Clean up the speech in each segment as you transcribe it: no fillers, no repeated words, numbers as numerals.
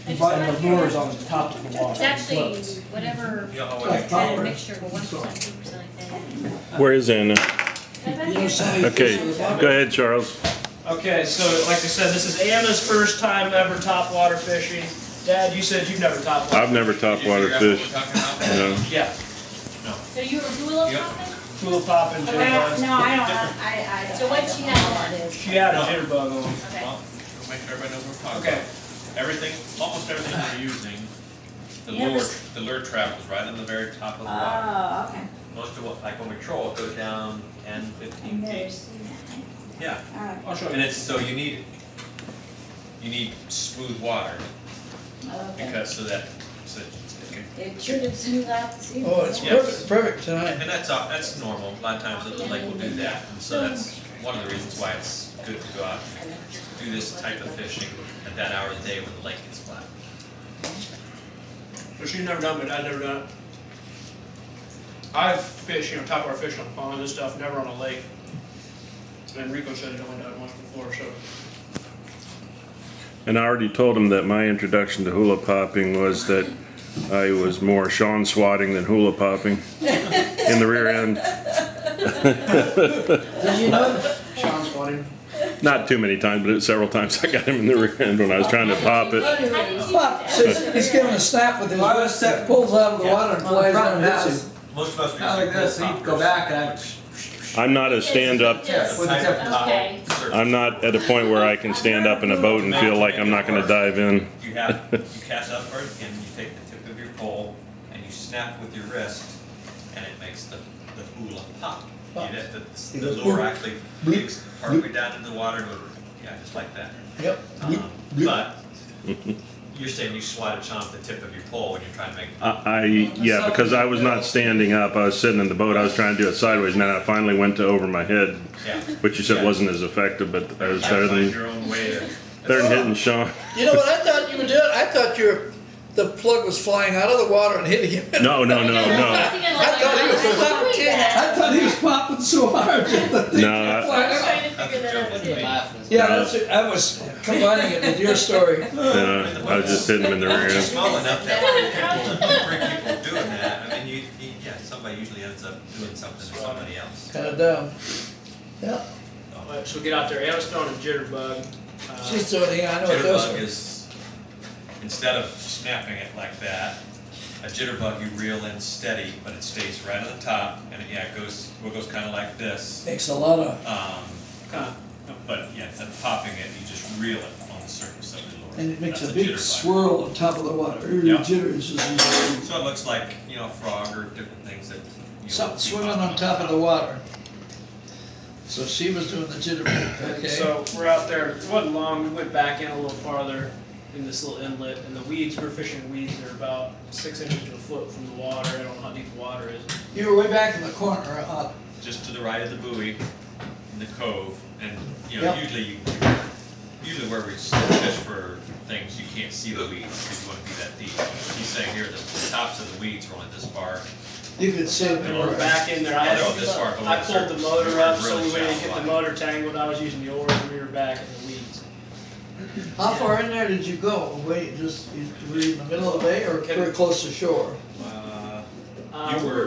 Providing the lures on the top of the water. It's actually whatever kind of mixture, but 1%, 2% like that. Where is Anna? Okay, go ahead, Charles. Okay, so like I said, this is Anna's first time ever topwater fishing. Dad, you said you've never topwater. I've never topwater fished. No. Yeah. So you were hula popping? Hula popping, jitterbug. No, I don't. So what she had on? She had a jitterbug on. Okay. Well, we'll make sure everybody knows what we're talking Okay. about. Everything, almost everything we're using, the lure trap was right on the very top of the water. Oh, okay. Most of what, like when we troll, it goes down 10, 15 feet. Yeah, Alright. I'll show you. and it's, so you need smooth water, Okay. because so that it can, It should have smooth out the sea. Oh, it's Yes. perfect tonight. and that's normal, a lot of times the lake will do that, and so that's one of the reasons why it's good to go out and do this type of fishing at that hour of the day when the lake is flat. So she's never done it, I've never done it. I've fished, topwater fish on ponds and stuff, never on a lake. And Rico said he'd only done it once before, so. And I already told him that my introduction to hula popping was that I was more Sean swatting than hula popping in the rear end. Did you know? Sean's funny. Not too many times, but several times I got him in the rear end when I was trying to pop it. Pop, he's giving a snap with his wrist, pulls out of the water and flies down and hits him. Most of us we Not like this, so you go back and I'm not a stand-up. Yes. with the tip of the top. Okay. I'm not at a point where I can stand up in a boat and feel like I'm not going to dive in. You cast out first, and you take the tip of your pole and you snap with your wrist, and it makes the hula pop. The lure actually digs partway down into the water, and just like that. Yep. But you're saying you swat a chomp the tip of your pole when you're trying to make. Yeah, because I was not standing up. I was sitting in the boat. I was trying to do it sideways, and then I finally went to over my head, Yeah. which you said wasn't as effective, but I was better Find than your own way to. hitting Sean. You know what I thought you were doing? I thought the plug was flying out of the water and hitting him. No. I thought he was popping so hard. No, I was trying to figure that out too. Yeah, I was combining it with your story. I was just hitting him in the rear It's end. small enough that three people doing that. I mean, somebody usually ends up doing something to somebody else. Kind of dumb. Yeah. Alright, so get out there. Anna's throwing a jitterbug. She's doing it, I know it does. Jitterbug is, instead of snapping it like that, a jitterbug you reel in steady, but it stays right on the top, and it goes kind of like this. Makes a lot of, But instead of popping it, you just reel it on the surface of the lure. and it makes That's a big jitterbug. swirl on top of the water. Yeah. Jitters. So it looks like, a frog or different things that. Something swimming on top of the water. So she was doing the jitterbug, okay? So we're out there, it wasn't long, we went back in a little farther in this little inlet, and the weeds, we were fishing weeds, they're about 6 inches to a foot from the water. I don't know how deep the water is. You were way back in the corner, huh? Just to the right of the buoy, in the cove, and, Yep. usually where we fish for things, you can't see the weeds, because you want to be that deep. He's saying here, the tops of the weeds are only this far. You could see it. And we're back in there, Yeah, they're all this far below I the pulled the surface. motor up, so Really we didn't shallow get the water. motor tangled. I was using the oars, and we were back in the weeds. How far in there did you go? Wait, were you in the middle of the bay or pretty close to shore?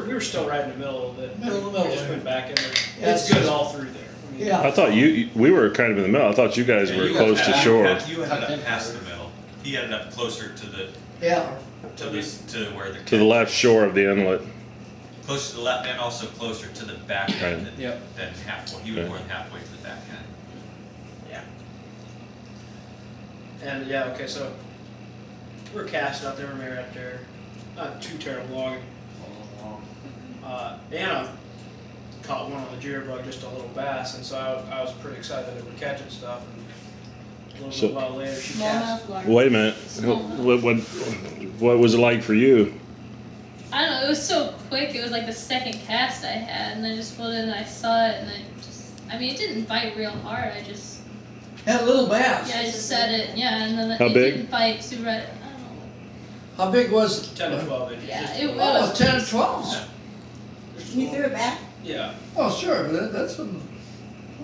We were still right in the middle of it. Middle of the We just middle. went back in there. Yeah, It's good all through there. I mean, Yeah. I thought we were kind of in the middle. I thought you guys were close to shore. You ended up past the middle. He ended up closer to Yeah. where the. To the left shore of the inlet. Closer to the left, and also closer to the back end Right. than halfway. He was more than halfway to the back end. And okay, so we're casting out there, we're out there, not too terrible long. Anna caught one on the jitterbug, just a little bass, and so I was pretty excited that we're catching stuff. And a little bit while later, she cast. Wait a minute. What was it like for you? I don't know, it was so quick. It was like the second cast I had, and I just pulled it and I saw it, and it didn't bite real hard. I just Had a little bass. I just set it, and then How it big? didn't bite super. I don't know. How big was it? 10 to 12 inches. Yeah, just it a was. Oh, 10 or 12? just a You little- threw it back? Yeah. Oh, sure, but that's some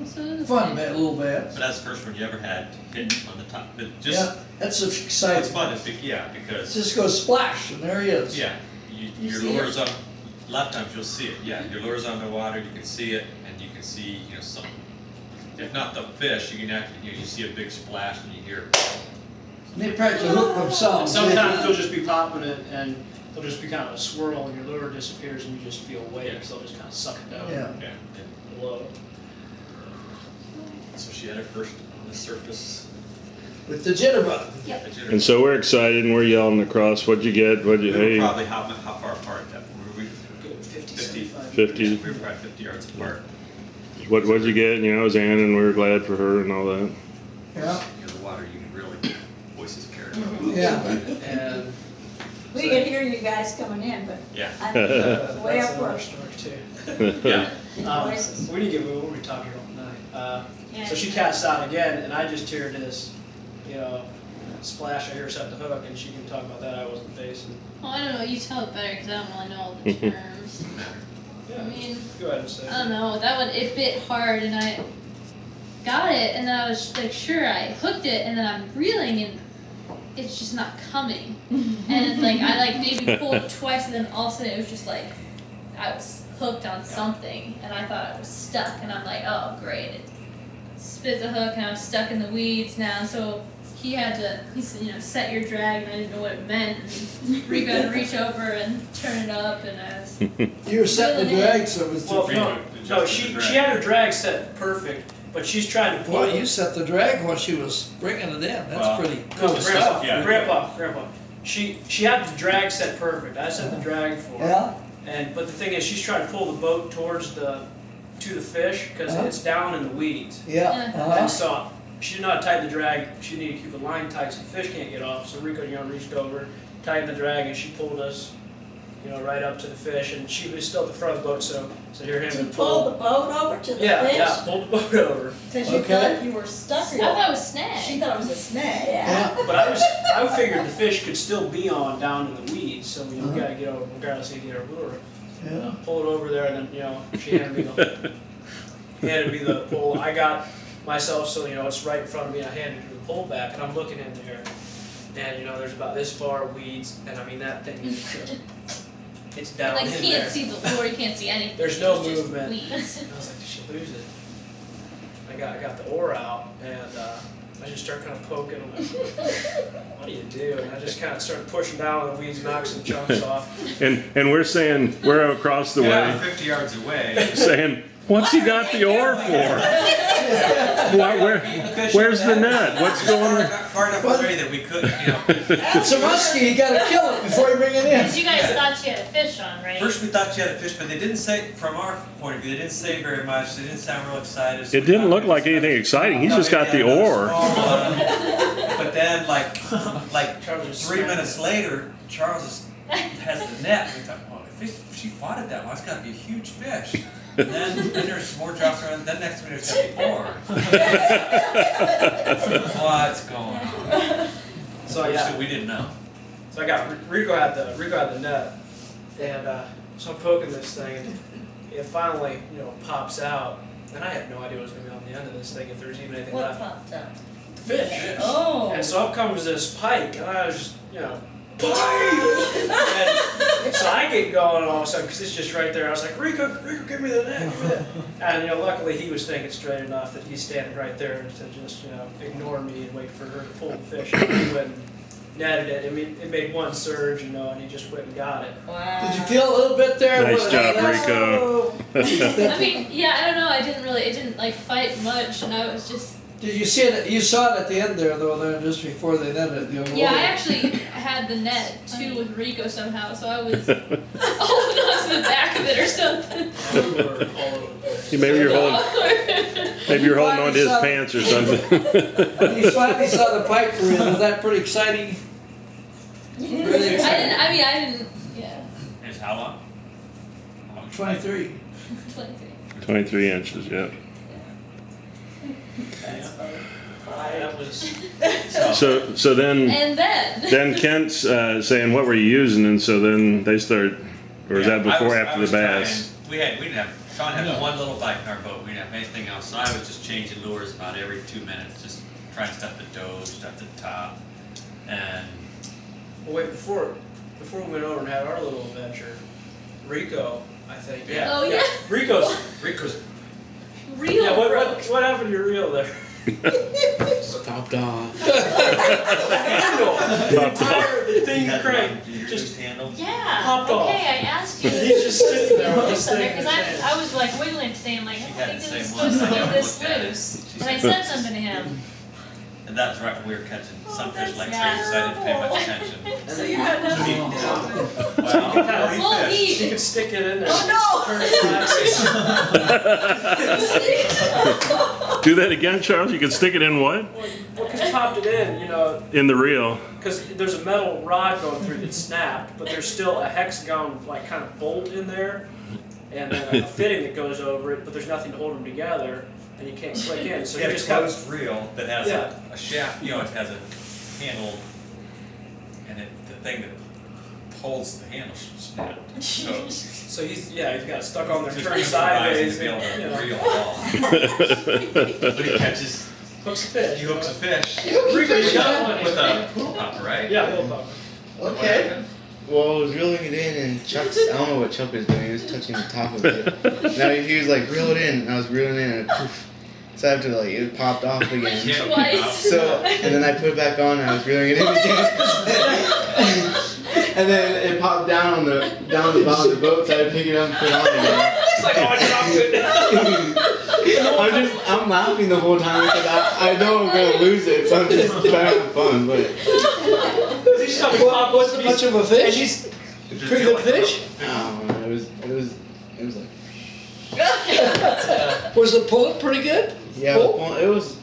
So it was fun, like- little bass. But that's the first one you ever had hit on the top. But Yeah. That's It's exciting. fun, because, Just go splash, and there he is. yeah, You your see lure's on, a lot of times you'll see it, yeah, your lure's on the water, you can see it, and you can see, some, if not the fish, you can actually, you see a big splash and you hear, And they practically hook themselves. Sometimes they'll just be popping it and there'll just be kind of a swirl and your lure disappears and you just feel weight, so they'll just kind of suck it down. Yeah. yeah. Below. So she had her first on the surface. With the jitterbug. And so we're excited and we're yelling across. What'd you get? What'd you, We were hey, probably how far apart that, were we? Good 50, 50. 75. 50? We were probably 50 yards apart. what'd you get? You know, it was Ann and we were glad for her and all that. Yeah. The water, you can really, voices carry. Yeah. And We could hear you guys coming in, but Yeah. I mean, way that's up another where story too. Yeah. voices. We need to get moving, we were talking all night. Yeah. So she casts out again and I just hear this, splash, I hear her set the hook and she can talk about that, I wasn't facing. Well, I don't know. You tell it better because I don't really know all the terms. Yeah, I mean, go ahead and say it. I don't know. That one it bit hard, and I got it, and then I was like, sure, I hooked it, and then I'm reeling, and it's just not coming. And like I maybe pulled twice, and then all of a sudden it was just like I was hooked on something, and I thought I was stuck, and I'm like, oh great, it spit the hook, and I'm stuck in the weeds now. So he said, set your drag, and I didn't know what it meant. And Rico had to reach over and turn it up, and I was. You were setting the drag, so it was. Well, no, she had her drag set perfect, but she's trying to pull Well, it. you set the drag while she was bringing it in. That's Well, pretty No, cool stuff. Grandpa. She had the drag set perfect. I set the drag for her. Yeah. But the thing is, she's trying to pull the boat to the fish because it's down in the weeds. Yeah. Yeah. And so she did not tighten the drag. She needed to keep the line tight so the fish can't get off. So Rico, reached over, tightened the drag, and she pulled us, right up to the fish. And she was still at the front of the boat, so here him To and pull the boat over to the Yeah, fish? pulled the boat over. Cause you Okay. thought you were stuck. I thought it was snag. She thought it was a snag. Yeah. But I figured the fish could still be on down in the weeds, so we gotta get over regardless of get our lure. Yeah. Pull it over there, and then she handed me the pole. I got myself so it's right in front of me. I handed her the pole back, and I'm looking in there, and there's about this far of weeds, and I mean that thing is just it's down Like in you there. can't see the lure, you can't see anything. There's no It's just movement. weeds. And I was like, did she lose it? I got the oar out, and I just start kind of poking. I'm like, what do you do? And I just kind of started pushing down, and the weeds knocked some chunks off. And we're saying, we're across the Yeah, way, 50 yards away. saying, what's he got the oar for? Where's the net? What's going on? Far enough away that we couldn't, It's a muskie. You gotta kill it before you bring it in. Because you guys thought she had a fish on, right? First we thought she had a fish, but they didn't say, from our point of view, they didn't say very much. They didn't sound real excited. So It we didn't thought look maybe like it's anything exciting. He's No, just got maybe the another oar. small one. But then, like Charles just 3 smacked minutes later, Charles has the net. We thought, well, if she fought it that long, it's got to be a huge fish. And then there's more drops around. Then next minute there's got to be more. What's going on? So We didn't know. So I got Rico had the net, and so I'm poking this thing, and it finally pops out, and I had no idea what was going to be on the end of this thing if there was even anything What left. popped up? Fish. Oh. And so up comes this pike, and I was just pike! And so I get going all of a sudden because it's just right there. I was like, Rico, give me the net, give me that. And luckily he was thinking straight enough that he's standing right there to just ignore me and wait for her to pull the fish. And he went and netted it. I mean, it made one surge, and he just went and got it. Wow. Did you feel a little bit there? Nice What- job, that's- Rico. I mean, yeah, I don't know. It didn't like fight much, and I was just. Did you see it? You saw it at the end there, though, there just before they netted it. Yeah, I actually had the net too with Rico somehow, so I was holding on to the back of it or something. We were all over the place. Maybe you're holding on to his pants or something. You finally saw the pike reel. Was that pretty exciting? Really exciting. I didn't. Yeah. It's how long? 23. 23. 23 inches, yeah. That was. So then And then. Kent's saying, what were you using? And so then they start, or is that before or after the bass? We didn't have, Sean had one little bite in our boat. We didn't have anything else. So I was just changing lures about every 2 minutes, just trying to stuff the dough, stuff the top. And Well, wait, before we went over and had our little adventure, Rico, I think. Yeah. Oh, yeah. Rico's. Real Yeah. broke. What happened to your reel there? Stopped off. The handle. The thing you you had crank. your Just loose handle. Yeah. Popped off. Okay, I asked you. He's just sitting there with this thing in Because his hand. I was like wiggling today. I'm like, I She don't had think the this is same one. supposed to I be never this looked at it. loose. She But I said- said something to him. And that's right when we were catching sunfish that's like crazy, so I didn't pay much attention. So you had So he, nothing. well, he We'll fished. You could stick it in there. Oh, Turn it sideways. Do that again, Charles? You can stick it in what? Well, because you popped it in, you know, In the reel. because there's a metal rod going through that snapped, but there's still a hexagon, like, kind of bolt in there, and then a fitting that goes over it, but there's nothing to hold them together, and you can't click in. So He you had a just got closed reel that has Yeah. a shaft, you know, it has a handle, and the thing that holds the handle snapped. So So he's got it stuck on there, just turned improvising sideways, to be able and, you to know, reel it off. But he catches, hooks a fish. he hooks a fish Rico, you got one. with a pool popper, right? Yeah, little pop. Okay. Well, I was reeling it in, and Chuck's, I don't know what Chuck was doing, he was touching the top of it. Now he was like, reel it in, and I was reeling in, and poof. So I have to, like, it popped off again. Yeah. Twice. So, and then I put it back on, and I was reeling it in again. And then it popped down the bottom of the boat, so I had to pick it up and put it on again. It's like, oh, I dropped it. I'm laughing the whole time because I know I'm gonna lose it, so I'm just trying to have fun, but He's talking pop. Wasn't much of a And fish? he's, Pretty good fish? I don't know, it was like, Was the pullet pretty good? yeah, Cool. well, it was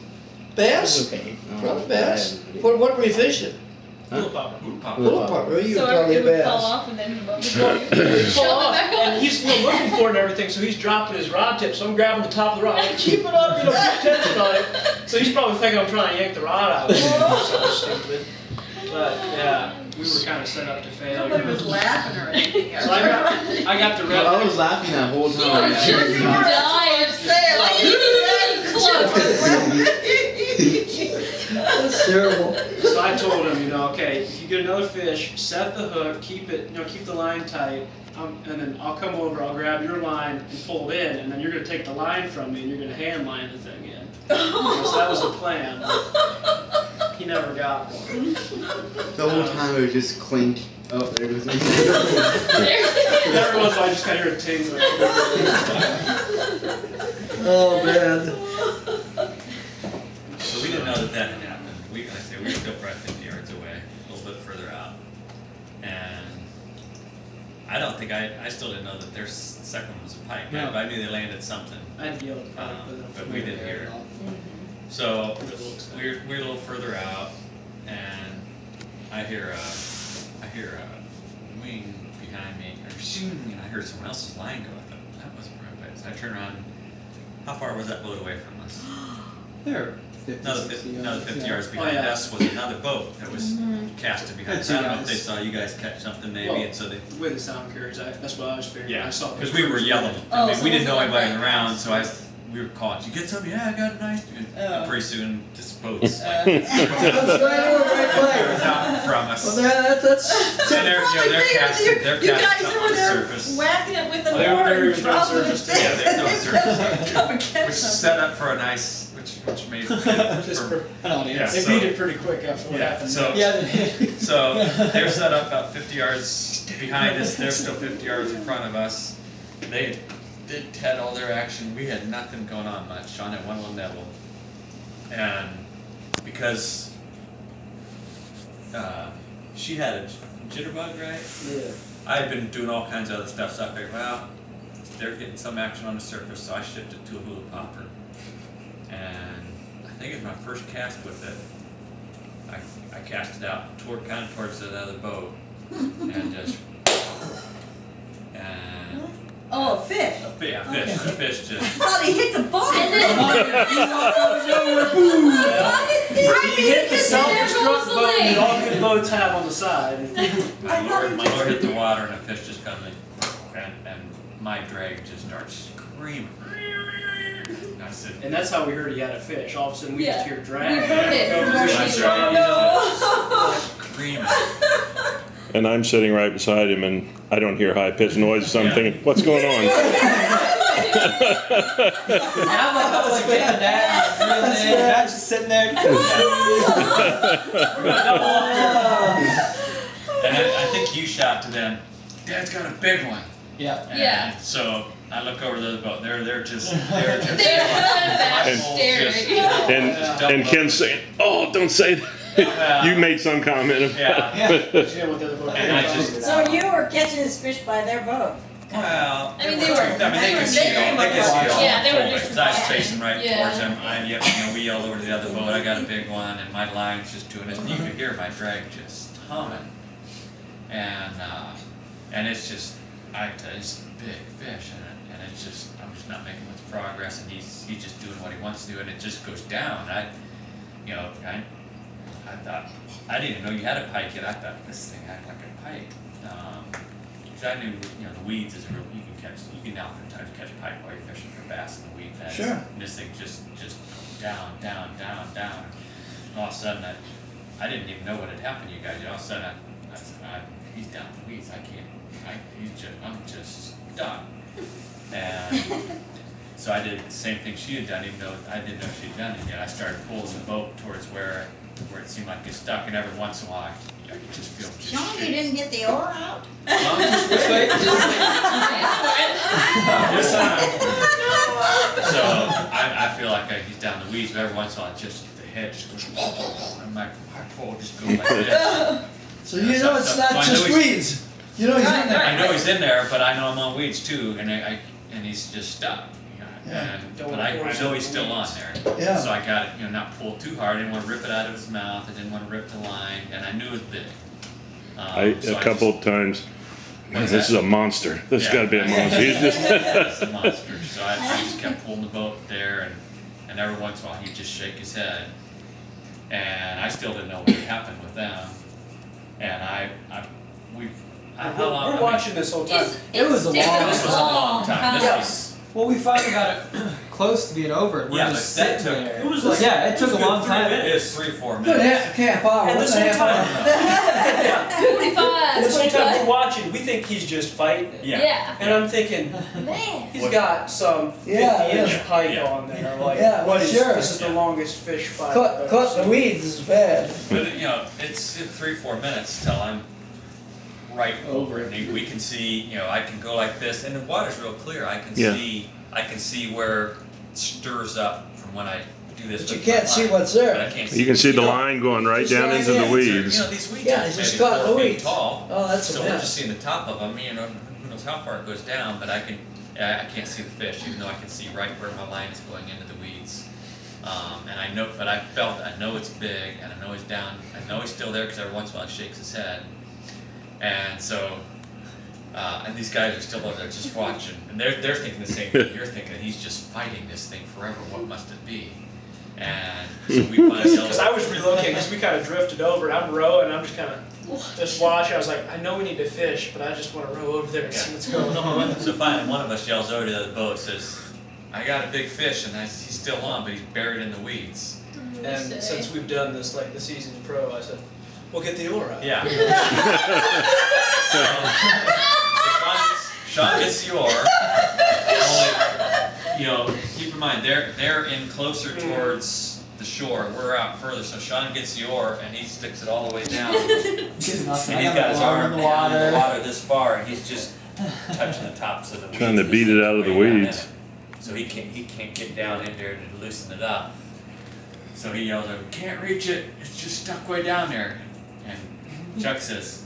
Bass? okay. Probably bass. What were you fishing? little popper. Pool popper. Little popper. You So were probably it a would fall bass. off and then Pull shove off, it back and on. he's looking for it and everything, so he's dropping his rod tip, so I'm grabbing the top of the rod, like, keep it up, pay attention on it. So he's probably thinking I'm trying to yank the rod out of it, so stupid. But, yeah, we were kind of set up to fail. Nobody was laughing or anything. So I got the red. I was laughing that whole time. You're dying. That's terrible. So I told him, okay, if you get another fish, set the hook, keep the line tight, and then I'll come over, I'll grab your line and pull it in, and then you're gonna take the line from me and you're gonna hand line the thing in. So that was the plan. He never got one. The whole time it would just clink. Oh, there goes Every once in a while I just kind of hear a ting. Oh, man. So we didn't know that had happened. Like I say, we were still probably 50 yards away, a little bit further out. And I don't think I still didn't know that their second one was a pike. No. I knew they landed something, I'd yell at but we didn't hear it. So we're a little further out, and I hear a wing behind me, or shing, and I heard someone else's line go. I thought that wasn't very bad. So I turned around. How far was that boat away from us? There. 50, Another 60 50 yeah. yards behind yeah. us was another boat that was casted behind us. I don't know if they saw you guys catch something maybe, Well, and so they. The way the sound carries, that's what I was figuring. Yeah, I saw because we were yelling. Oh, I mean, so we didn't was know it anybody like around, so we were calling. Did you get something? Yeah, I got a nice. And pretty soon, this boat's like, That's right over right was there. out from us. Well, that's So they're casting. They're You casting guys something over on the there surface, whacking it with the Oh, they were board very and dropping it. surface, yeah, they're no surface. Come and catch which something. set up for a nice, which made Just for, for, An audience. they so- beat it pretty quick after what yeah. happened. So So they're set up about 50 yards behind us. They're still 50 yards in front of us. They had all their action. We had nothing going on much. Sean had one little nibble, and because she had a jitterbug, right? Yeah. I had been doing all kinds of other stuff, so I figured, well, they're getting some action on the surface, so I shifted to a hula popper, and I think it was my first cast with it. I cast it out kind of towards the other boat, and just and Oh, a fish. a fish just. I thought he hit the bottom. And then He hit the self-destruct rolls the boat that lake. all good boats have on the side. My lure hit the water, and a fish just kind of like, and my drag just starts screaming. And I said, And that's how we heard he had a fish. All of a sudden, we just hear drag. We heard it. screaming. And I'm sitting right beside him, and I don't hear high-pitched noises, so I'm thinking, what's going on? And I'm like the dad, and I'm just sitting there. And I think you shot to them, Dad's got a big one. Yeah. And Yeah. so I look over to the boat. They're just They're back And- staring. And Ken's saying, oh, don't say that. You made some comment about Yeah. But you know what the other boat And I just- So you were catching his fish by their boat? Well, I mean, they were- they they could were- see it all. They could see it all. Yeah, they were forward. just So I was flying. chasing right Yeah. towards them. We yelled over to the other boat. I got a big one, and my line's just doing it. And you could hear my drag just humming. And it's just, it's a big fish, and it's just, I'm just not making much progress, and he's just doing what he wants to do, and it just goes down. I thought, I didn't even know you had a pike yet. I thought this thing acted like a pike. Because I knew, the weeds is a real, you can oftentimes catch pike while you're fishing for bass in the weed beds. Sure. And this thing just down. And all of a sudden, I didn't even know what had happened to you guys. All of a sudden, I said, he's down in the weeds. I'm just done. And so I did the same thing she had done, even though I didn't know she'd done it yet. I started pulling the boat towards where it seemed like it's stuck, and every once in a while, I could just feel just Sean, you shake. didn't get the oar out? So I feel like he's down the weeds, but every once in a while, the head just goes, and my pole just goes like this. So you know it's not So I know just he's- weeds. You know he's in there. I know he's in there, but I know I'm on weeds too, and he's just stuck. Yeah. But I know he's still on there. Yeah. So I got it, not pulled too hard. I didn't want to rip it out of his mouth. I didn't want to rip the line, and I knew it was big. A couple of times, man, this is a monster. This has got to be a monster. He's just It's a monster. So I just kept pulling the boat there, and every once in a while he'd just shake his head. And I still didn't know what had happened with them. And We're watching this whole time. It was a long- This was a long time. This was, Well, we finally got it close to being over. We're Yeah, just but that sitting took- there. It was like- yeah, it took a long time. it was 3-4 Good minutes. half hour. And What's this a whole half hour? time, 45. this whole time we're watching, we think he's just fighting. Yeah. And I'm thinking, Man. he's got some 50-inch Yeah, pike yeah. on there. Like, Yeah, what is sure. this is the longest fish fight. Cut the weeds is bad. But it's 3-4 minutes till I'm right over it. And we can see, I can go like this, and the water's real clear. I can see where it stirs up from when I do this. But you with my can't see line. what's But I there. can't you can see the know, line going right Just down right into the in. weeds. These weeds Yeah, are it's just maybe caught in 4 the feet weeds. tall. Oh, that's a So we're mess. just seeing the top of them. Who knows how far it goes down, but I can't see the fish, even though I can see right where my line is going into the weeds. And I know it's big, and I know he's down. I know he's still there because every once in a while he shakes his head. And so, and these guys are still over there just watching, and they're thinking the same thing you're thinking. He's just fighting this thing forever. What must it be? And so we finally yelled. Because I was relocating, because we kind of drifted over, and I'm rowing, and I'm just kind of just watching. I was like, I know we need to fish, but I just want to row over there and see what's going on. So finally, one of us yells over to the other boat, says, "I got a big fish," and he's still on, but he's buried in the weeds. And since we've done this, like the season's pro, I said, we'll get the oar out. Yeah. Sean gets the oar. Only, keep in mind they're in closer towards the shore. We're out further, so Sean gets the oar and he sticks it all the way down. And he's got his arm in the down in the water. water this far, and he's just touching the tops of the weeds. Trying to beat it out of the Way down in weeds. it. So he can't get down in there to loosen it up. So he yells, "We can't reach it. It's just stuck way down there." And Chuck says,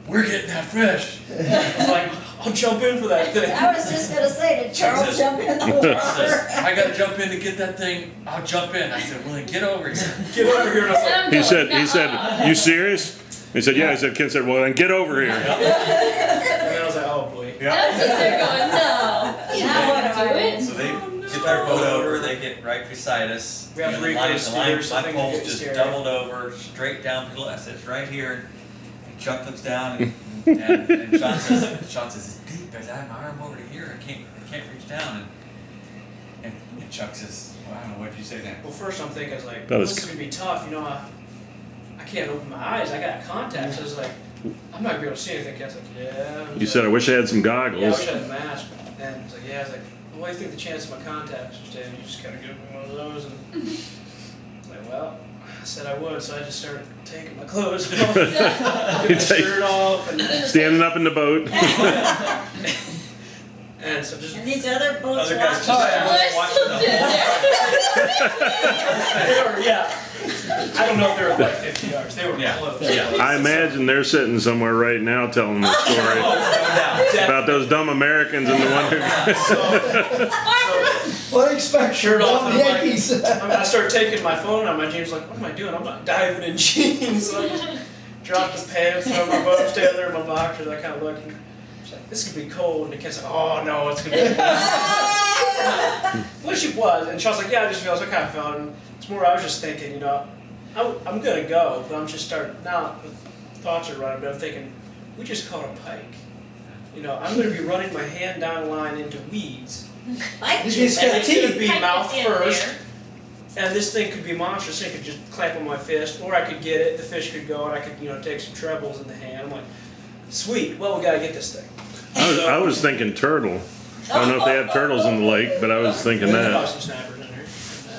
"We're getting that fish." I was like, I'll jump in for that thing. I was just gonna say, did Charles jump in the He water? says, "I gotta jump in to get that thing. I'll jump in." I said, "Well, then get over here." Get over here. And I was like, He said, you serious? He said, yeah. He said, Ken said, well, then get over here. and then I was like, oh boy. I was sitting there going, no. Now what do I Do it. So they get their boat over. They get right beside us. We have You know, three the line- great the line- steers, so My things are pole's getting just scary. doubled over, straight down. I said, "It's right here." And Chuck looks down, and Sean says, "It's deep. I have my arm over to here. I can't reach down." And Chuck says, well, I don't know, what did you say then? Well, first I'm thinking, I was like, That this was- is gonna be tough, you know, I can't open my eyes, I got contacts, I was like, I'm not gonna be able to see anything. Ken's like, yeah. You said, I wish I had some Yeah, I goggles. wish I had a mask. And he's like, yeah, I was like, well, what do you think the chance of my contacts are staying? You just gotta give me one of those. And I was like, well, I said I would, so I just started taking my clothes off, getting my shirt off, and Standing up in the boat. and so just And these other boats Other guys watching. just Well, I watching still the did there. they were, yeah. I don't know if they were like 50 yards. They were Yeah. close. Yeah. I imagine they're sitting somewhere right now telling the story Oh, no doubt. about those dumb Americans and the one who. So What do you expect? Shirt off, Dumb and I'm like- Yankees. I started taking my phone out. My jeans like, what am I doing? I'm not diving in jeans. So I just dropped the pants, throw my boat, stay there in my boxers. I kind of looked. She's like, this could be cold. And the kid's like, oh no, it's gonna be cold. Which it was. And she was like, yeah, I just feel. So I kind of felt. And it's more. I was just thinking, you know, I'm gonna go, but I'm just starting now. The thoughts are running, but I'm thinking, we just caught a pike. You know, I'm gonna be running my hand down the line into weeds. Like, He's And got it's gonna teeth. be Pike mouth at the end first. there. And this thing could be monstrous. It could just clamp on my fist, or I could get it. The fish could go, and I could, you know, take some trebles in the hand. I'm like, sweet. Well, we gotta get this thing. I was thinking turtle. I don't know if they have turtles in the lake, but I was thinking There's that. some snappers in there.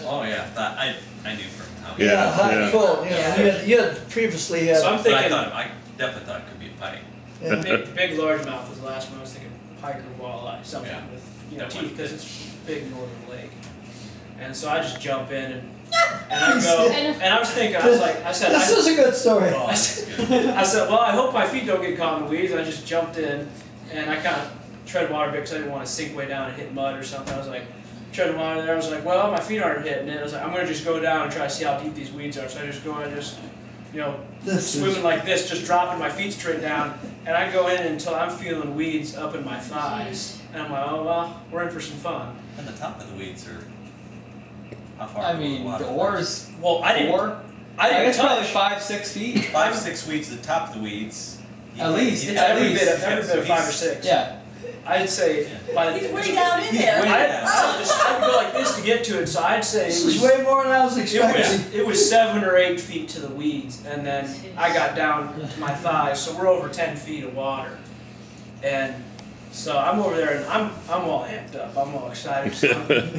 Oh, yeah, that, I knew from how. Yeah, Yeah, hot yeah. and cold. Yeah. You had previously had. So I'm But I thinking, thought, I definitely thought it could be a pike. yeah. big largemouth was the last one. I was thinking pike or walleye, something Yeah. with you know That teeth, one. because it's a big northern lake. And so I just jump in and I go, and I was thinking, I was like, I said, This is a good story. Oh, that's good. I said, well, I hope my feet don't get caught in the weeds. And I just jumped in, and I kind of tread water because I didn't want to sink way down and hit mud or something. I was like, treading water there. I was like, well, my feet aren't hitting it. I was like, I'm going to just go down and try to see how deep these weeds are. So I just go and just, you know, This is- swimming like this, just dropping my feet straight down. And I go in until I'm feeling weeds up in my thighs. And I'm like, oh, well, we're in for some fun. And the top of the weeds are, how far? I below mean, water? the oar's Well, I didn't 4. I didn't guess probably touch. 5-6 feet. 5, 6 weeds, the top of the weeds. At least, It's at every least. bit of Yeah, so 5 or he's- 6. Yeah. I'd say by the he's way down in there. I'd go like this to get to it, so I'd say This it is was, way more than I was expecting. it was 7 or 8 feet to the weeds, and then I got down to my thighs, so we're over 10 feet of water. And so I'm over there, and I'm all amped up, I'm all excited. So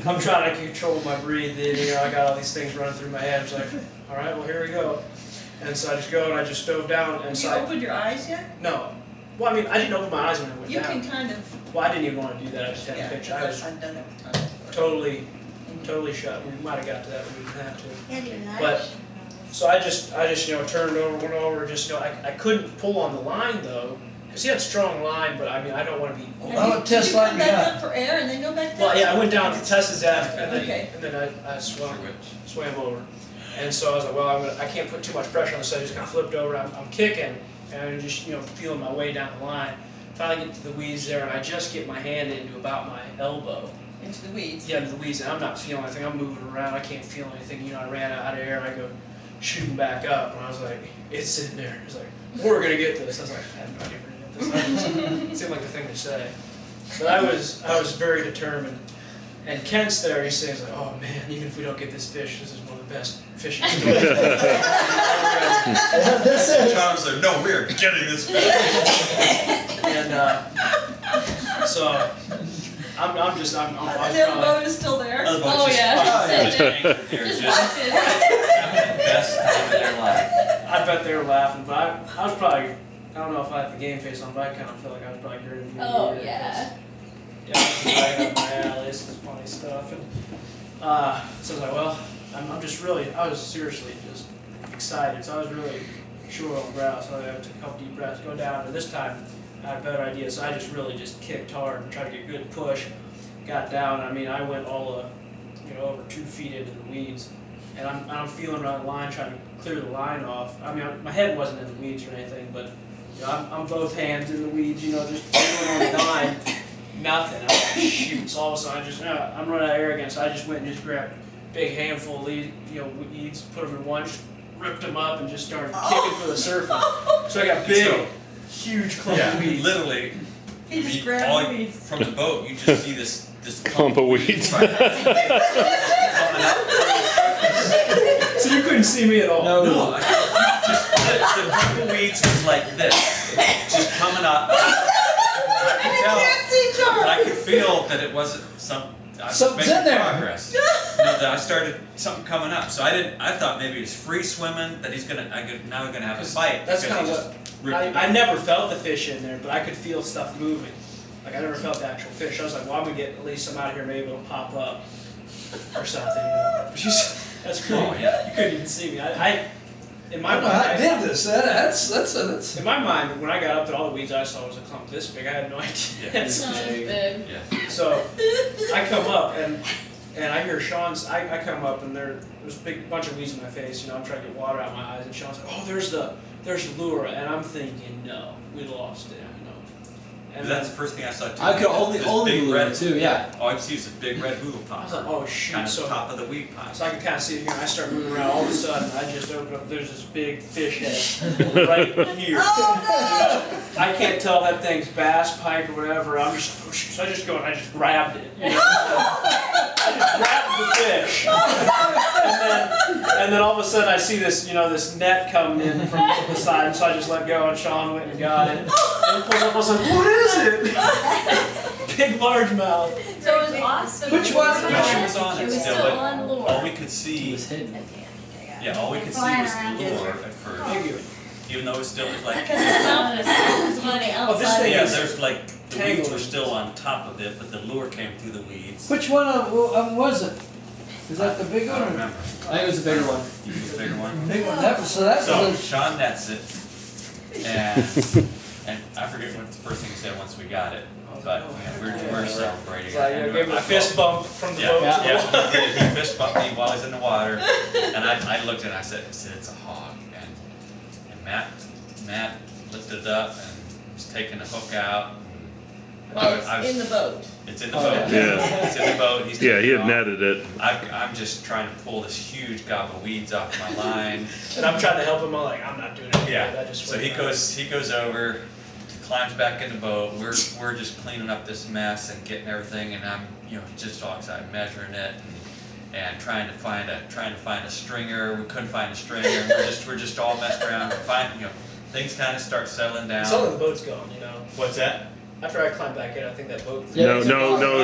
I'm trying to control my breathing, you know, I got all these things running through my head. It's like, all right, well, here we go. And so I just go, and I just dove down, and Have so you opened your eyes yet? no. Well, I mean, I didn't open my eyes when I went You down. can kind of, Well, I didn't even want to do that, I just had a yeah, picture. I was I've done that with times. totally shut. We might have got to that, but we didn't have to. Yeah, you're not. But so I just you know turned over, went over, just you know I couldn't pull on the line though, because he had strong line, but I mean I don't want to be. Well, what test line you Did you come got? back up for air and then go back down? Well, yeah, I went down to Tessa's after, Okay. and then I swam Sure which. swam over, and so I was like, well, I can't put too much pressure on this, so I just kind of flipped over. I'm kicking, and I'm just you know feeling my way down the line. Finally get to the weeds there, and I just get my hand into about my elbow. Into the weeds. Yeah, the weeds, and I'm not feeling anything. I'm moving around. I can't feel anything. You know, I ran out of air. I go shooting back up, and I was like, it's sitting there. It's like, we're gonna get this. I was like, I'm not even gonna get this. It seemed like the thing to say. But I was very determined. And Kent's there. He's saying, like, oh man, even if we don't get this fish, this is one of the best fishing stories. This is. Charles said, no, we're getting this fish. And so I'm The other probably. boat is still there. Other boats Oh, just- yeah. just anchored there, Just just watch it. having the best time of their life. I bet they were laughing, but I was probably, I don't know if I had the game face on, but I kind of feel like I was probably grinning. from Oh, ear, 'cause, yeah. Yeah, this is right up my alley, this is funny stuff. And so I was like, well, I'm just really, I was seriously just excited. So I was really sure on ground, so I took a couple deep breaths, go down, and this time I had a better idea, so I just really just kicked hard and tried to get a good push. Got down, I mean, I went all, over 2 feet into the weeds. And I'm feeling around the line, trying to clear the line off. I mean, my head wasn't in the weeds or anything, but you know, I'm both hands in the weeds, you know, just feeling on the line. Nothing. I'm like, shoot. So all of a sudden, I'm running out of air again. So I just went and just grabbed a big handful of weeds, put them in one, just ripped them up, and just started kicking for the surface. So I got big, huge clump of Yeah, weeds. literally, He just all grabbed the weeds. from the boat, you just see this this Clump of weeds. coming up. So you couldn't see me at all? No. No, the clump of weeds was like this, just coming up. I could tell, but I could feel that it wasn't I was Something's making in there. progress. No, that I started something coming up. So I thought maybe he's free swimming, that he's gonna, now we're gonna have a fight. That's because kind he of just what, ripped I never felt the fish in there, but I could feel stuff moving. Like I never felt the actual fish. I was like, well, I'm gonna get at least some out of here, maybe it'll pop up or something, you know. That's cool. Oh, yeah. You couldn't even see me. In my I mind, I did this. That's. in my mind, when I got up there, all the weeds I saw was a clump this big. I had no idea. Yeah. It's not as big. Yeah. So I come up and I hear Sean's. I come up and there's a big bunch of weeds in my face. You know, I'm trying to get water out of my eyes, and Sean's like, "Oh, there's the lure," and I'm thinking, "No, we lost it." You know. And That's the first thing I saw too. I could only This big lure red too, yeah. All I see is a big red hula I was pop. like, "Oh shoot!" Kind of So top of the weed pile. I can kind of see it here. I start moving around. All of a sudden, I just open up. There's this big fish head right here. I can't tell if that thing's bass, pike, or whatever. I'm just, oh, shoot. So I just go and I just grabbed it. You know? I just grabbed the fish, and then all of a sudden I see this, you know, this net coming in from the side. So I just let go, and Sean went and got it. And he pulls up. I was like, "What is it?" Big largemouth. So it was awesome. Which one? Which was on It it was still, still but on lure. all we could It see, was hidden. yeah, all we could see was the lure at first. Thank you. Even though it still was like, Because it's not as funny Oh, this outside. thing yeah, is there's like, the tangled. weeds were still on top of it, but the lure came through the weeds. Which one was it? Is that the big I one? don't or- remember. I think it was a bigger one. You use a bigger one? Big one. That was that So was. Sean nets it, and I forget what the first thing he said once we got it, but we're celebrating. So I And gave him a fist bump from the Yeah, boat. yeah, he did. He fist bumped me while he's in the water, and I looked and I said, it's a hog, and Matt lifted it up and was taking the hook out. Well, it's in the boat. It's in the boat. Yeah. It's in the boat. He's Yeah, he taking had it off. netted it. I'm just trying to pull this huge gob of weeds off my line. And I'm trying to help him. I'm like, I'm not doing it. Yeah. I just So he goes over, climbs back in the boat. We're just cleaning up this mess and getting everything, and I'm just all excited, measuring it and trying to find a stringer. We couldn't find a stringer. And we're just all messed around. Things kind of start settling down. Some of the boat's gone, you know. What's that? After I climbed back in, I think that boat. No, no, no.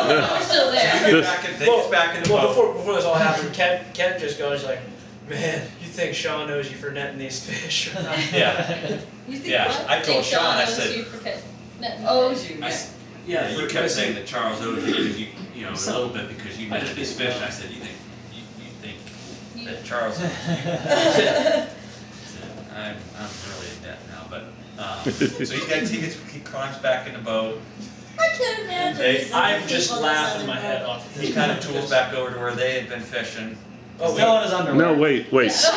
We're still there. He gets back in the boat. Before this all happened, Ken just goes like, "Man, you think Sean knows you for netting these fish or not?" Yeah. You think Yeah. what? I told Sean, I owes said, you for netting Oh, fish. you. I s- yeah, you kept saying that Charles owed you, because you know, a little bit because you netted his fish. And I said, you think that Charles owes you? I said, I'm really in debt now, but, so he climbs back in the boat. I can't imagine. some I'm people just on laughing Southern my head Boat. off. He kind of tools back over to where they had been fishing. Oh, Still in his underwear. No, wait.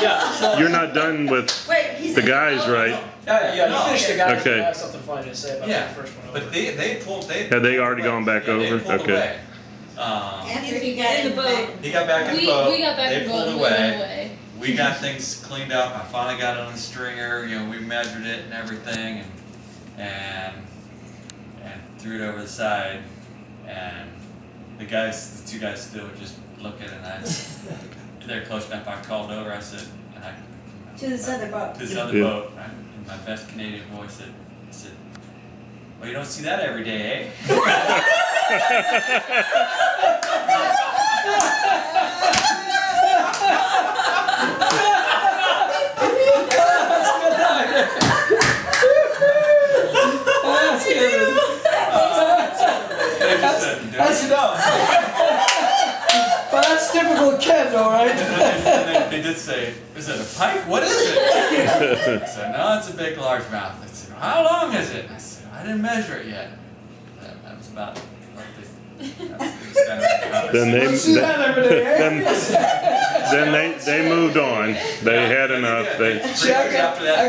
Yeah. You're not done with Wait, he's the guys, right? Yeah, you finished the guy. Okay. I have something funny to say about Yeah, the first one. but they pulled. Had they already gone back Yeah, over? They pulled Okay. away. After he got In the boat. He got back in the We boat. got back They in the pulled boat and we away. went away. We got things cleaned up. I finally got it on the stringer. We measured it and everything, and threw it over the side. And the two guys still were just looking, and they're close enough. I called over. I said, to this other boat. to this other Yeah. boat, in my best Canadian voice, I said, well, you don't see that every day, eh? That's good. They just said, That's enough. But that's typical Ken, all right? And then they did say, is it a pike? What is it? I said, no, it's a big largemouth. They said, how long is it? I said, I didn't measure it yet. That was about what that's the extent of it. Then Don't see that every day, eh? then they moved on. They had enough. They See, I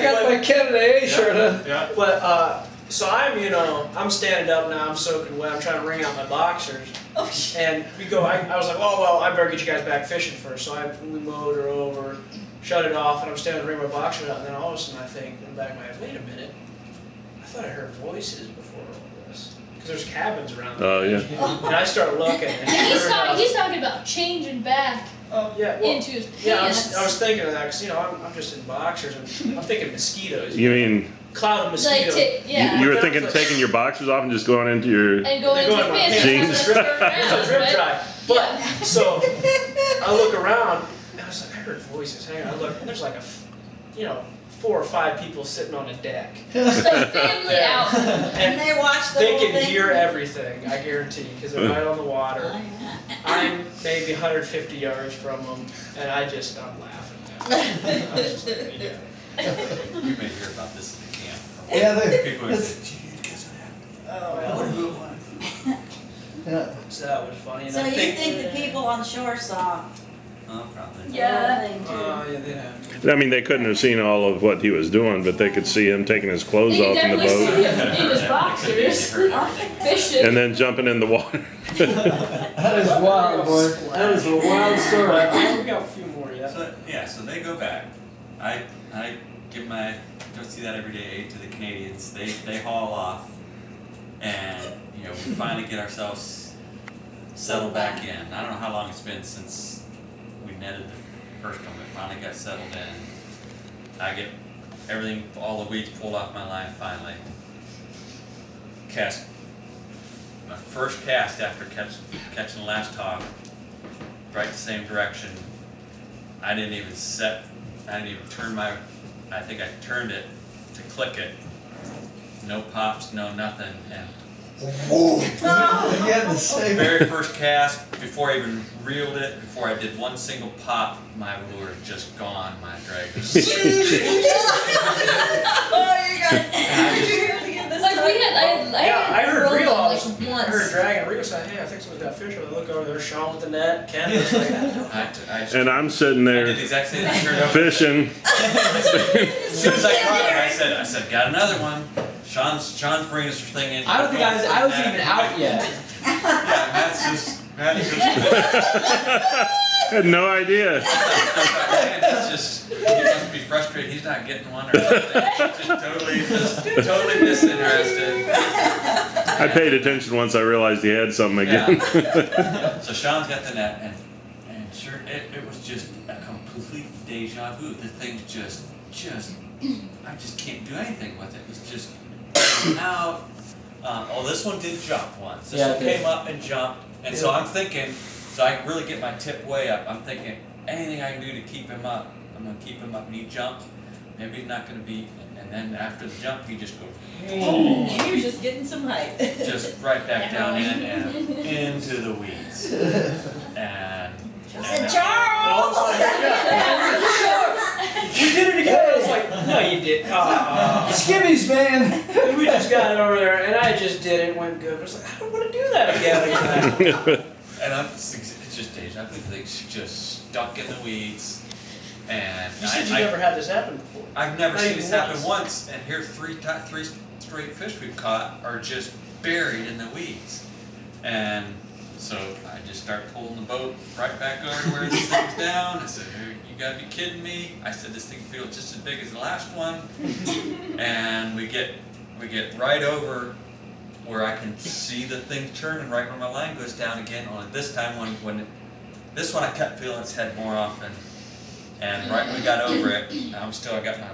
got my Canada A shirt on. Yeah. But so I'm standing up now. I'm soaking wet. I'm trying to wring out my boxers. Oh, shit. And we go. I was like, oh well, I better get you guys back fishing first. So we mowed her over, shut it off, and I'm standing to wring my boxers out. And then all of a sudden, I think in the back of my head, wait a minute. I thought I heard voices before all this. Because there's cabins around the Oh, yeah. edge. And I start looking. And He's talking about changing back yeah, well, into his pants. yeah, I was thinking of that because, you know, I'm just in boxers and I'm thinking mosquitoes. You mean Cloud of mosquitoes. you were thinking taking your boxers off and just going into your And going into his pants. jeans? It's a drip dry. But, so, I look around and I was like, I heard voices. Hang on, I look, and there's like 4 or 5 people sitting on a deck. It's like family out. And they watch the They whole can thing. hear everything, I guarantee, because they're right on the water. I'm maybe 150 yards from them, and I'm laughing now. I was just like, yeah. You may hear about this in the camp. Yeah, People are saying, gee, guess what happened? what a good one. Yeah. So that was funny. And So I you think the people on the shore saw Oh, probably. Yeah. the whole thing too? Yeah, they'd have. I mean, they couldn't have seen all of what he was doing, but they could see him taking his clothes You off in the definitely see boat him in his boxers, fishing. and then jumping in the water. That is wild, boy. That is a wild story. We got a few more yet. So, yeah, so they go back. I give my, don't see that every day, to the Canadians. They haul off, and you know, we finally get ourselves settled back in. I don't know how long it's been since we netted the first one, but finally got settled in. I get everything, all the weeds pulled off my line finally. Cast my first cast after catching the last hog, right the same direction. I didn't even turn my, I think I turned it to click it. No pops, no nothing, and Again, the same. very first cast, before I even reeled it, before I did one single pop, my lure is just gone, my drag was Oh, you got Like we had, I heard rolled reel. on, I like heard once. Dragon. Rico said, "Hey, I think someone's got fish." I look over there, Sean with the net. Ken was like, And I'm sitting I did there the exact same thing. I turned over. fishing. As soon as I caught it, I said, got another one. Sean's bringing this thing in. I don't think I was even out yet. Yeah, Matt's just Had no idea. it's just, he must be frustrated he's not getting one or something. Just totally disinterested. I paid attention once I realized he had something again. Yeah. So Sean's got the net, and sure, it was just a complete deja vu. The thing just, I just can't do anything with it. It's just out. This one did jump once. This one came up and jumped, and so I'm thinking, so I really get my tip way up. I'm thinking, anything I can do to keep him up, I'm gonna keep him up. And he jumped. Maybe he's not gonna be, and then after the jump, he just goes, You're just getting some height. just right back down in and into the weeds. And "Charles!" We did it again. I was like, "No, you didn't." Skimmies, man. We just got it over there, and I just did it. Went good. I was like, I don't want to do that again. And it's just deja vu. Things just stuck in the weeds. And You said you never had this happen before. I've never Not seen even this happen once. once. And here, three straight fish we've caught are just buried in the weeds. And so I just start pulling the boat right back over to where this thing's down. I said, "You gotta be kidding me!" I said, "This thing feels just as big as the last one." And we get right over where I can see the thing turning right where my line goes down again. Only this time this one I kept feeling its head more often. And right when we got over it, I got my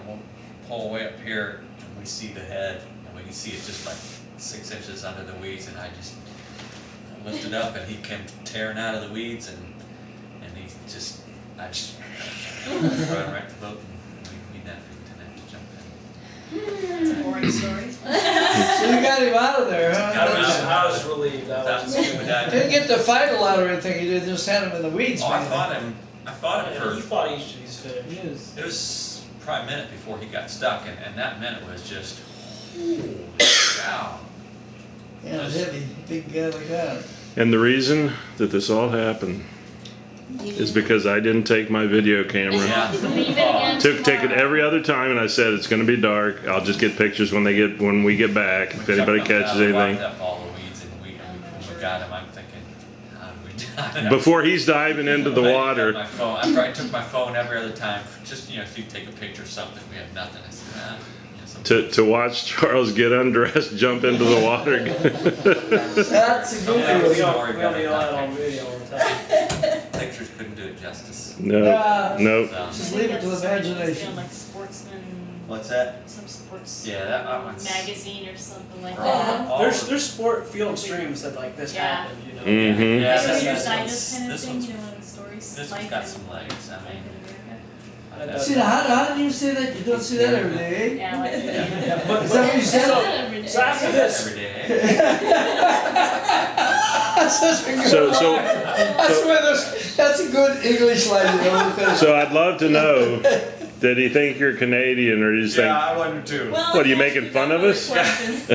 pole way up here, and we see the head, and we can see it just like 6 inches under the weeds, and I just lifted up, and he came tearing out of the weeds, and I just run right to the boat, and we didn't have to jump in. That's a boring story. So you got him out of there, huh? I was relieved. Without scuba diving. Didn't get to fight a lot or anything. You just had him in the weeds, Oh, I man. fought him He for, fought each of these fish. Yes. it was probably a minute before he got stuck, and that minute was just, holy cow. Yeah, heavy, big guy like that. And the reason that this all happened is because I didn't take my video camera. Yeah. Leave it again Take it tomorrow. every other time, and I said it's going to be dark. I'll just get pictures when we get back. If anybody catches anything. Up all the weeds, and when we got him, I'm thinking, how do we die? Before he's diving into the I water. got my phone. I probably took my phone every other time, just if you take a picture of something, we have nothing. I said, to watch Charles get undressed, jump into the water. That's a good Yeah, feeling. We only all that on video all the time. Pictures couldn't do it justice. No, no. So, Just leave it to the imagination. Like sportsman, what's that? some sports Yeah, that one's. magazine or something like All- that. all- There's sport field streams that like this Yeah. happened, you know. Mhm. Yeah, Like this a one's- Digest kind of this thing, one's- you know, one of the stories. This Life one's got in- some legs. I Life mean, in America. See, now, how did you say that? You don't see that every day. Yeah, Life in Yeah. America. Yeah, but Is that what you said? so, Every day. so after this, every day. That's such a good So- line. I swear that's a good English line, you know, because So I'd love to know, did he think you're Canadian or do you think, Yeah, I wonder too. Well, what, are you yes, making you fun got of good us? questions.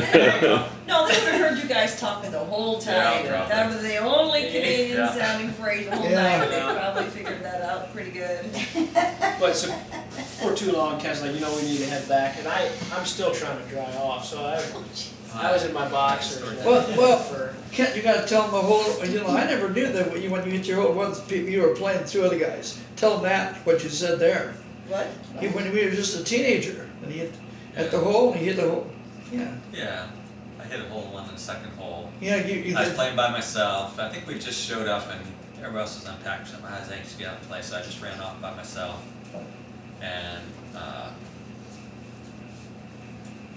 No, they would have heard you guys talking the whole Yeah, time. probably. That was the only Canadian Yeah. sounding phrase the whole Yeah. night. They probably figured that out pretty good. but so for too long, Ken's like, you know, we need to head back, and I'm still trying to dry off. So I was in my boxers. and Well, everything well, for Kent, you gotta tell them the whole, you know, I never knew that when you hit your old ones, you were playing through other guys. Tell them that, what you said there. What? When we were just a teenager, and he hit at the hole, and he hit the hole. Yeah, Yeah, I hit a hole in the second hole. yeah, you I was did. playing by myself. I think we just showed up and everybody else was unpacking something. I was anxious to get out and play, so I just ran off by myself. And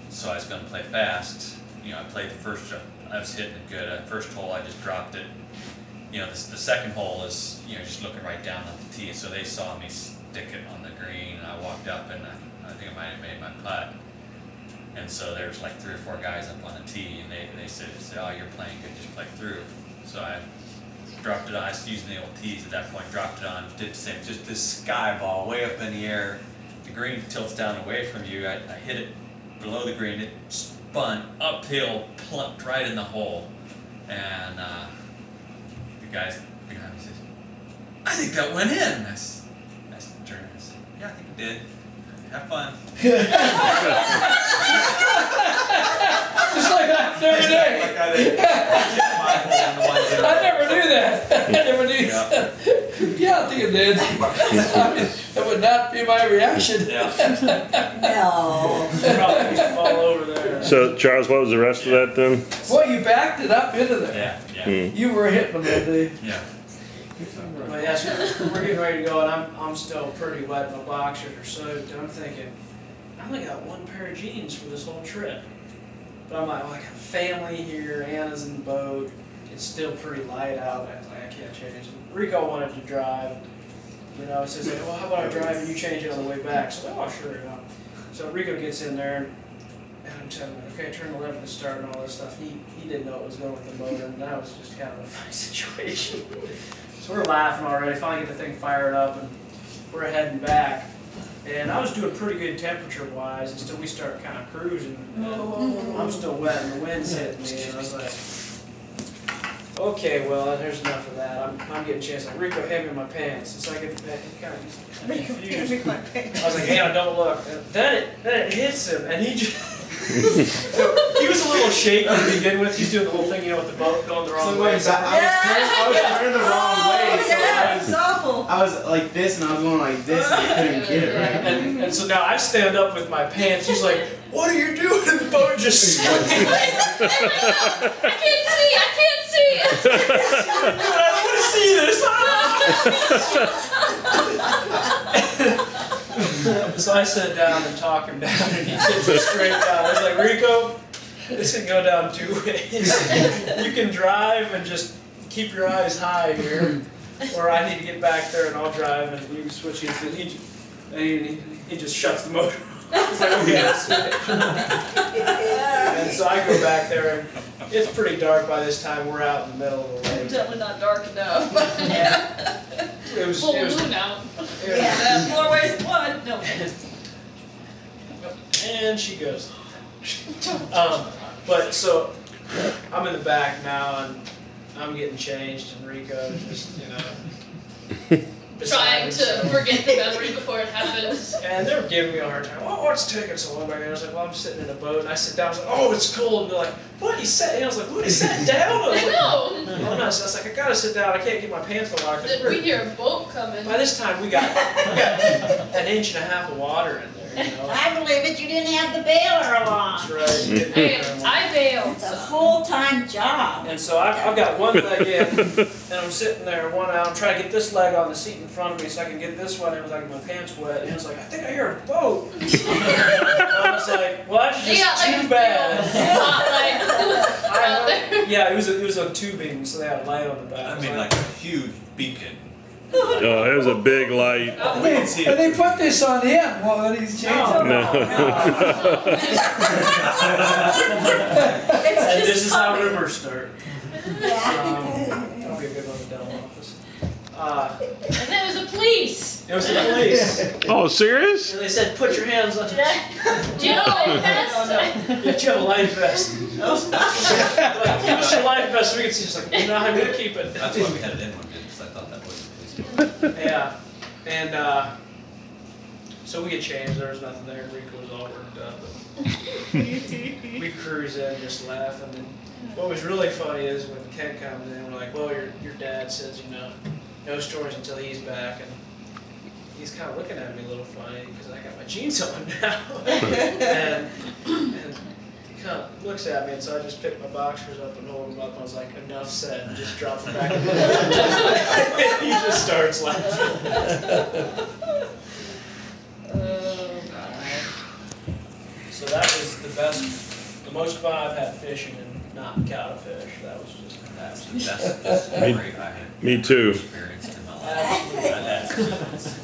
so I was going to play fast. You know, I played the first. I was hitting it good. First hole, I just dropped it. You know, the second hole is, you know, just looking right down at the tee. So they saw me stick it on the green. And I walked up and I think I might have made my putt. And so there's like 3 or 4 guys up on the tee, and they said, "Oh, you're playing good, just play through." So I dropped it on. I was using the old tees at that point. Dropped it on, did the same. Just this sky ball way up in the air. The green tilts down away from you. I hit it below the green. It spun uphill, plunked right in the hole, and the guy behind me says, "I think that went in." I turned and I said, "Yeah, I think it did. Have fun." Just like that, never did. Like I did. My hole and the ones that I are- never knew that. I never knew Yeah. that. Yeah, I think it did. I mean, that would not be my reaction. Yeah. No. probably used to fall over there. So Charles, what was the rest of that then? Boy, you backed it up into there. Yeah, yeah, Hmm. You were hitting them that day. yeah. But yeah, so we're getting ready to go, and I'm still pretty wet. My boxers are soaked, and I'm thinking, I only got one pair of jeans for this whole trip. But I'm like, well, I got family here. Anna's in the boat. It's still pretty light out. I was like, I can't change. Rico wanted to drive. You know, he says, well, how about I drive and you change it on the way back? So, oh, sure, you know. So Rico gets in there, and I'm telling him, okay, turn the left to start and all this stuff. He didn't know what was going with the motor, and that was just kind of a funny situation. So we're laughing already. Finally get the thing fired up, and we're heading back. And I was doing pretty good temperature-wise until we start kind of cruising. And I'm still wet, and the wind's hitting me, and I was like, okay, well, there's enough of that. I'm getting chased. Like, Rico, hand me my pants. And so I get kind of confused. I was like, Anna, don't look. And then it hits him, and he just. So he was a little shaky to begin with. He's doing the whole thing, you know, with the boat going the wrong way. So I was turning the wrong way, so Yeah, it's awful. I was like this and I was going like this and I couldn't get it right. And so now I stand up with my pants. He's like, what are you doing? And the boat just swings. I can't see. I can't see. I don't want to see this. So I sat down and talked him down, and he gets it straight down. I was like, Rico, this can go down 2 ways. You can drive and just keep your eyes high here, or I need to get back there and I'll drive and you switch it. And he just shuts the motor off. It's like, okay, let's switch. And so I go back there, and it's pretty dark by this time. We're out in the middle of the lake. Definitely not dark enough. It was, Full it was, moon out. Yeah, 4 ways to one. No. and she goes. But so I'm in the back now, and I'm getting changed, and Rico just, you know, Trying to forget the memory before it happens. And they were giving me a hard time. Oh, what's taking so long? And I was like, well, I'm sitting in a boat, and I sit down. I was like, oh, it's cold. And they're like, what? He sat. And I was like, what? He sat down. I was I like, know. oh, no. So I was like, I gotta sit down. I can't get my pants to lock. Did we hear a boat coming? By this time, we got an inch and a half of water in there. know. I believe it, you didn't have the baler along. That's right. you didn't Hey, have them. I bailed. It's a full-time job. And so I've got one leg in, and I'm sitting there, one out, I'm trying to get this leg on the seat in front of me so I can get this one in without getting my pants wet. And it's like, I think I hear a boat. And I was like, well, that's They just got like too a bad. spotlight out there. Yeah, it was a tubing, so they had a light on the back. I mean, like a huge beacon. Oh, it was a big light. We didn't see And it. they put this on him while he's changing. No. And this is how rumors start. That'll be a good one to down office. And then it was the police. It was the police. Oh, serious? And they said, put your hands on. Do you have a life vest? Yeah, you have a life vest. Like, give us your life vest so we can see. It's like, no, I'm gonna keep it. That's why we had it in one, because I thought that was the police. Yeah, and so we get changed. There was nothing there. Rico was all worked up. And we cruise in, just laughing. And what was really funny is when Ken comes in, we're like, "Well, your dad says, you know, no stories until he's back." And he's kind of looking at me a little funny because I got my jeans on now. and he kind of looks at me, and so I just pick my boxers up and hold them up. I was like, "Enough said," and just drop them back in the bag. He just starts laughing. So that was the most fun I've had fishing and not catfish. That was just That's the best memory I had Me too. experienced in my life. absolutely.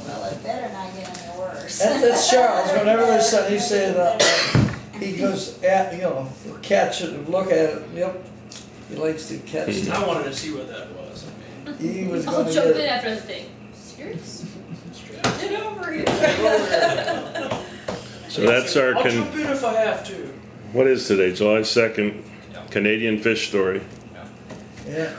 Well, it better not get any worse. That's Charles, whenever there's something, he said, he goes at, catch it and look at it, yep. He likes to catch it. I wanted to see what that was. I mean, He was I'll gonna jump get in it. after the thing. Serious? Get over here. So that's our, I'll jump in if I have to. what is today, July 2nd, Canadian fish story. Yeah.